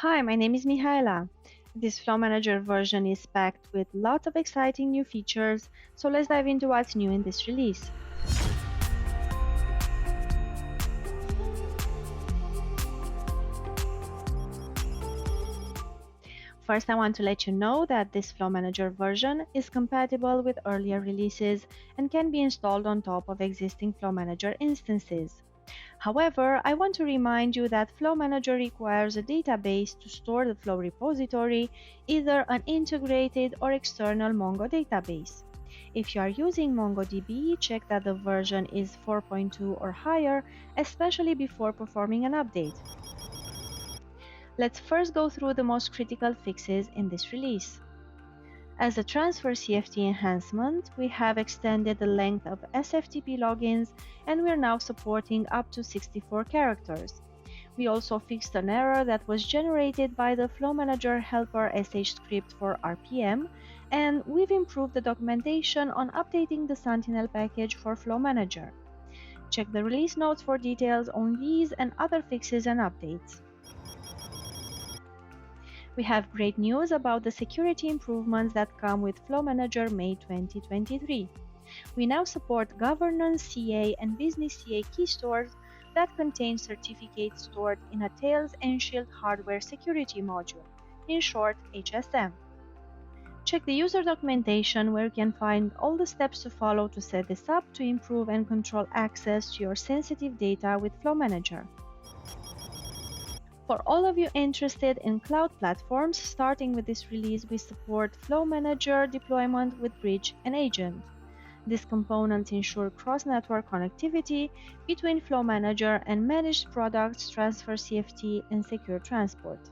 Hi, my name is Mihaela. This Flow Manager version is packed with lots of exciting new features, so let's dive into what's new in this release. First, I want to let you know that this Flow Manager version is compatible with earlier releases and can be installed on top of existing Flow Manager instances. However, I want to remind you that Flow Manager requires a database to store the Flow repository, either an integrated or external Mongo database. If you are using MongoDB, check that the version is 4.2 or higher, especially before performing an update. Let's first go through the most critical fixes in this release. As a transfer CFT enhancement, we have extended the length of SFTP logins and we're now supporting up to 64 characters. We also fixed an error that was generated by the Flow Manager helper SH script for RPM, and we've improved the documentation on updating the Sentinel package for Flow Manager. Check the release notes for details on these and other fixes and updates. We have great news about the security improvements that come with Flow Manager May 2023. We now support governance CA and business CA key stores that contain certificates stored in a Thales nShield hardware security module, in short HSM. Check the user documentation where you can find all the steps to follow to set this up to improve and control access to your sensitive data with Flow Manager. For all of you interested in cloud platforms, starting with this release, we support Flow Manager deployment with Bridge and Agent. These components ensure cross-network connectivity between Flow Manager and managed products, Transfer CFT, and SecureTransport.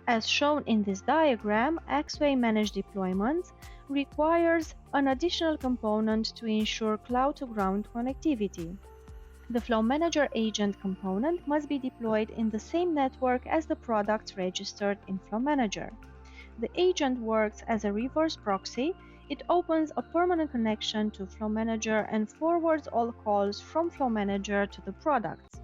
As shown in this diagram, Axway Managed Deployment requires an additional component to ensure cloud-to-ground connectivity. The Flow Manager agent component must be deployed in the same network as the products registered in Flow Manager. The agent works as a reverse proxy. It opens a permanent connection to Flow Manager and forwards all calls from Flow Manager to the products.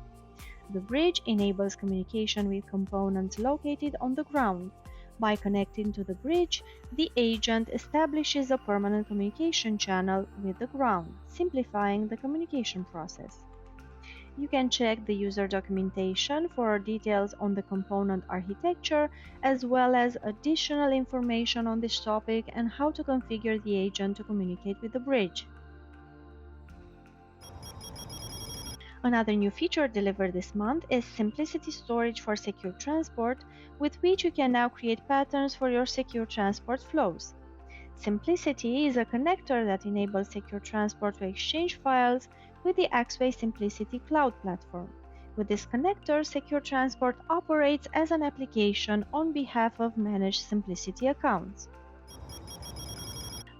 The bridge enables communication with components located on the ground. By connecting to the bridge, the agent establishes a permanent communication channel with the ground, simplifying the communication process. You can check the user documentation for details on the component architecture, as well as additional information on this topic and how to configure the agent to communicate with the bridge. Another new feature delivered this month is Syncplicity storage for SecureTransport, with which you can now create patterns for your SecureTransport flows. Syncplicity is a connector that enables SecureTransport to exchange files with the Axway Syncplicity cloud platform. With this connector, SecureTransport operates as an application on behalf of managed Syncplicity accounts.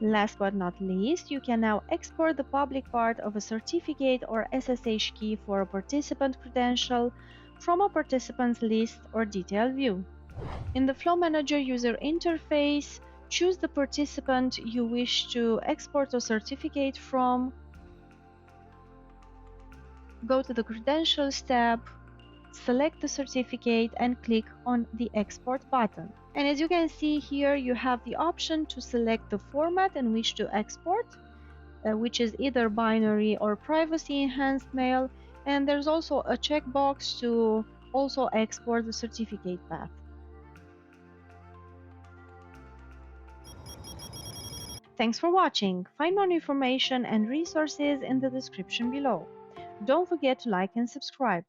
Last but not least, you can now export the public part of a certificate or SSH key for a participant credential from a participants list or detailed view. In the Flow Manager user interface, choose the participant you wish to export a certificate from, go to the Credentials tab, select the certificate and click on the Export button. And as you can see here, you have the option to select the format in which to export, which is either binary or privacy enhanced mail, and there's also a checkbox to also export the certificate path. Thanks for watching. Find more information and resources in the description below. Don't forget to like and subscribe.